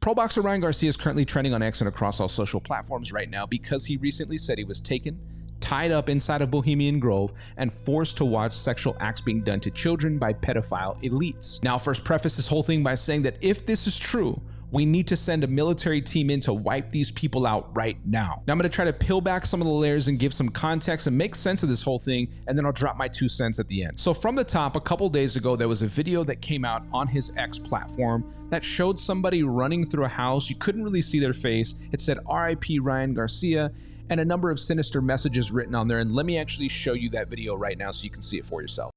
Pro boxer Ryan Garcia is currently trending on X and across all social platforms right now because he recently said he was taken, tied up inside of Bohemian Grove, and forced to watch sexual acts being done to children by pedophile elites. Now, I'll first preface this whole thing by saying that if this is true, we need to send a military team in to wipe these people out right now. Now I'm gonna try to peel back some of the layers and give some context and make sense of this whole thing, and then I'll drop my 2 cents at the end. So from the top, a couple days ago, there was a video that came out on his X platform that showed somebody running through a house. You couldn't really see their face. It said RIP Ryan Garcia and a number of sinister messages written on there. And let me actually show you that video right now so you can see it for yourself.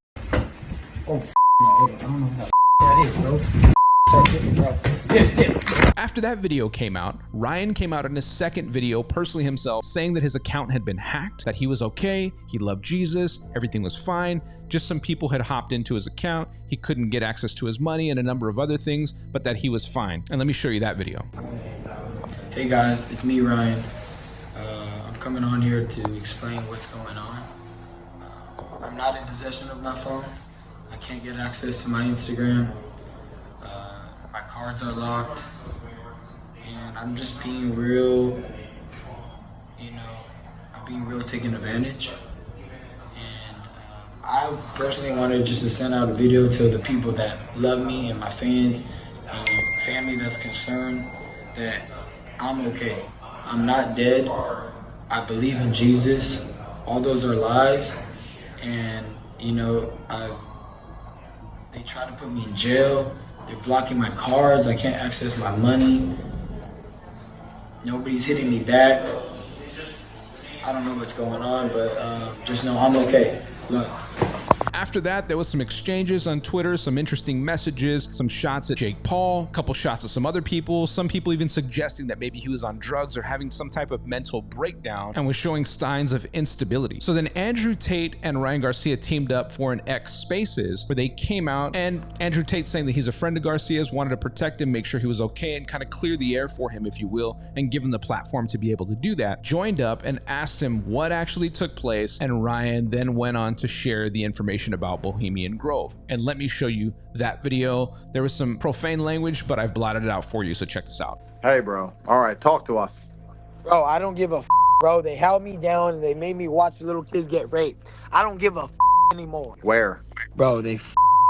Oh, no, I don't know what that is, bro. After that video came out, Ryan came out in a second video personally himself saying that his account had been hacked, that he was okay, he loved Jesus, everything was fine, just some people had hopped into his account, he couldn't get access to his money and a number of other things, but that he was fine. And let me show you that video. Hey guys, it's me, Ryan. I'm coming on here to explain what's going on. I'm not in possession of my phone. I can't get access to my Instagram. My cards are locked, and I'm just being real, I'm being real taken advantage. And I personally wanted just to send out a video to the people that love me and my fans and family that's concerned that I'm okay. I'm not dead. I believe in Jesus. All those are lies. And, they try to put me in jail. They're blocking my cards. I can't access my money. Nobody's hitting me back. I don't know what's going on, but just know I'm okay. Look. After that, there was some exchanges on Twitter, some interesting messages, some shots at Jake Paul, a couple shots at some other people, some people even suggesting that maybe he was on drugs or having some type of mental breakdown and was showing signs of instability. So then Andrew Tate and Ryan Garcia teamed up for an X Spaces where they came out, and Andrew Tate saying that he's a friend of Garcia's, wanted to protect him, make sure he was okay, and kind of clear the air for him, if you will, and give him the platform to be able to do that, joined up and asked him what actually took place, and Ryan then went on to share the information about Bohemian Grove. And let me show you that video. There was some profane language, but I've blotted it out for you, so check this out. Hey bro, all right, talk to us. Bro, I don't give a bro. They held me down and they made me watch little kids get raped. I don't give a anymore. Where? Bro, they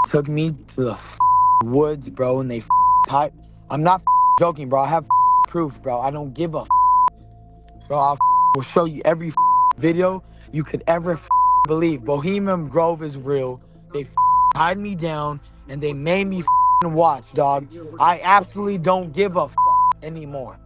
took me to the woods, bro, and they tied. I'm not joking, bro. I have proof, bro. I don't give a bro. I will show you every video you could ever believe. Bohemian Grove is real. They tied me down and they made me watch, dog. I absolutely don't give a anymore.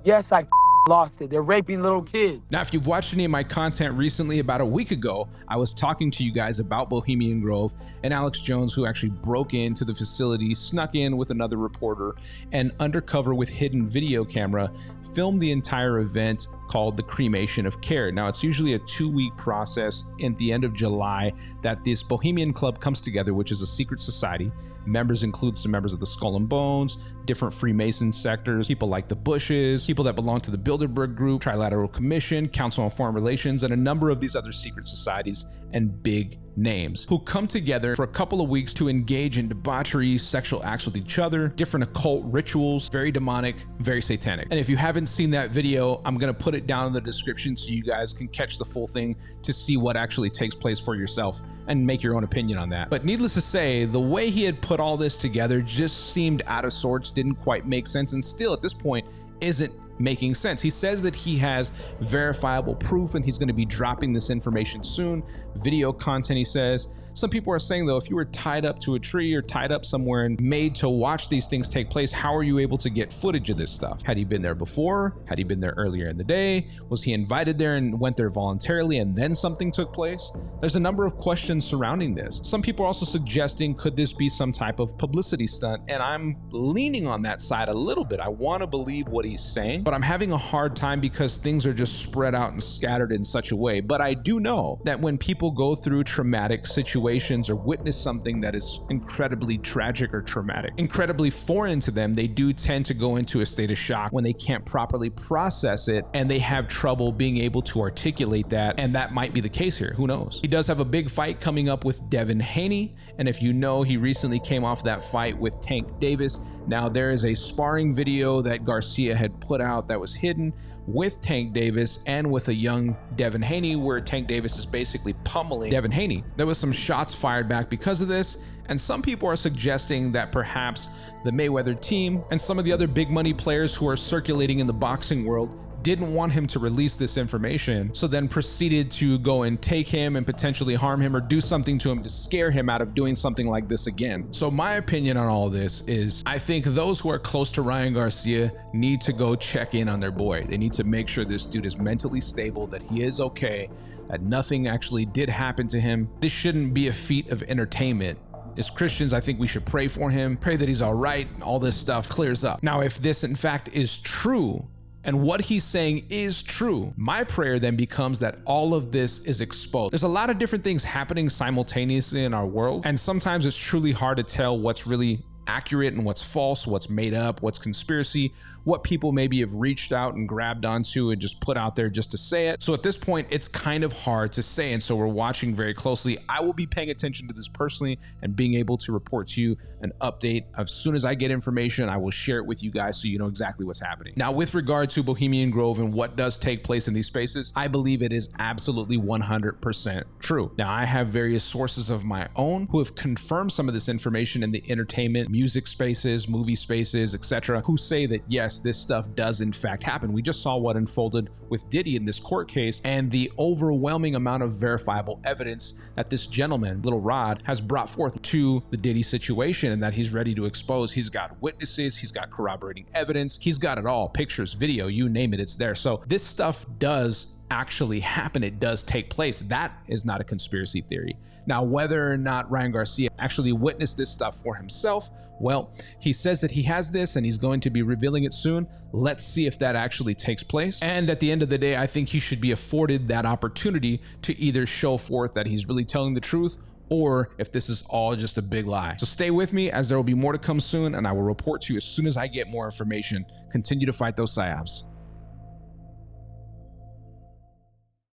Yes, I lost it. They're raping little kids. Now, if you've watched any of my content recently, about a week ago, I was talking to you guys about Bohemian Grove, and Alex Jones, who actually broke into the facility, snuck in with another reporter, and undercover with hidden video camera, filmed the entire event called the Cremation of Care. Now, it's usually a 2-week process at the end of July that this Bohemian Club comes together, which is a secret society. Members include some members of the Skull and Bones, different Freemason sectors, people like the Bushes, people that belong to the Bilderberg Group, Trilateral Commission, Council on Foreign Relations, and a number of these other secret societies and big names who come together for a couple of weeks to engage in debauchery, sexual acts with each other, different occult rituals, very demonic, very satanic. And if you haven't seen that video, I'm gonna put it down in the description so you guys can catch the full thing to see what actually takes place for yourself and make your own opinion on that. But needless to say, the way he had put all this together just seemed out of sorts, didn't quite make sense, and still at this point isn't making sense. He says that he has verifiable proof and he's going to be dropping this information soon. Video content, he says. Some people are saying, though, if you were tied up to a tree or tied up somewhere and made to watch these things take place, how are you able to get footage of this stuff? Had he been there before? Had he been there earlier in the day? Was he invited there and went there voluntarily and then something took place? There's a number of questions surrounding this. Some people are also suggesting, could this be some type of publicity stunt? And I'm leaning on that side a little bit. I want to believe what he's saying, but I'm having a hard time because things are just spread out and scattered in such a way. But I do know that when people go through traumatic situations or witness something that is incredibly tragic or traumatic, incredibly foreign to them, they do tend to go into a state of shock when they can't properly process it and they have trouble being able to articulate that. And that might be the case here. Who knows? He does have a big fight coming up with Devin Haney. And if you know, he recently came off that fight with Tank Davis. Now there is a sparring video that Garcia had put out that was hidden with Tank Davis and with a young Devin Haney, where Tank Davis is basically pummeling Devin Haney. There was some shots fired back because of this, and some people are suggesting that perhaps the Mayweather team and some of the other big money players who are circulating in the boxing world didn't want him to release this information, so then proceeded to go and take him and potentially harm him or do something to him to scare him out of doing something like this again. So my opinion on all this is, I think those who are close to Ryan Garcia need to go check in on their boy. They need to make sure this dude is mentally stable, that he is okay, that nothing actually did happen to him. This shouldn't be a feat of entertainment. As Christians, I think we should pray for him, pray that he's all right, all this stuff clears up. Now, if this in fact is true, and what he's saying is true, my prayer then becomes that all of this is exposed. There's a lot of different things happening simultaneously in our world, and sometimes it's truly hard to tell what's really accurate and what's false, what's made up, what's conspiracy, what people maybe have reached out and grabbed onto and just put out there just to say it. So at this point, it's kind of hard to say, and so we're watching very closely. I will be paying attention to this personally and being able to report to you an update. As soon as I get information, I will share it with you guys so you know exactly what's happening. Now, with regard to Bohemian Grove and what does take place in these spaces, I believe it is absolutely 100% true. Now, I have various sources of my own who have confirmed some of this information in the entertainment, music spaces, movie spaces, etc., who say that yes, this stuff does in fact happen. We just saw what unfolded with Diddy in this court case and the overwhelming amount of verifiable evidence that this gentleman, Little Rod, has brought forth to the Diddy situation and that he's ready to expose. He's got witnesses, he's got corroborating evidence, he's got it all, pictures, video, you name it, it's there. So this stuff does actually happen. It does take place. That is not a conspiracy theory. Now, whether or not Ryan Garcia actually witnessed this stuff for himself, well, he says that he has this and he's going to be revealing it soon. Let's see if that actually takes place. And at the end of the day, I think he should be afforded that opportunity to either show forth that he's really telling the truth or if this is all just a big lie. So stay with me, as there will be more to come soon, and I will report to you as soon as I get more information. Continue to fight those psyops.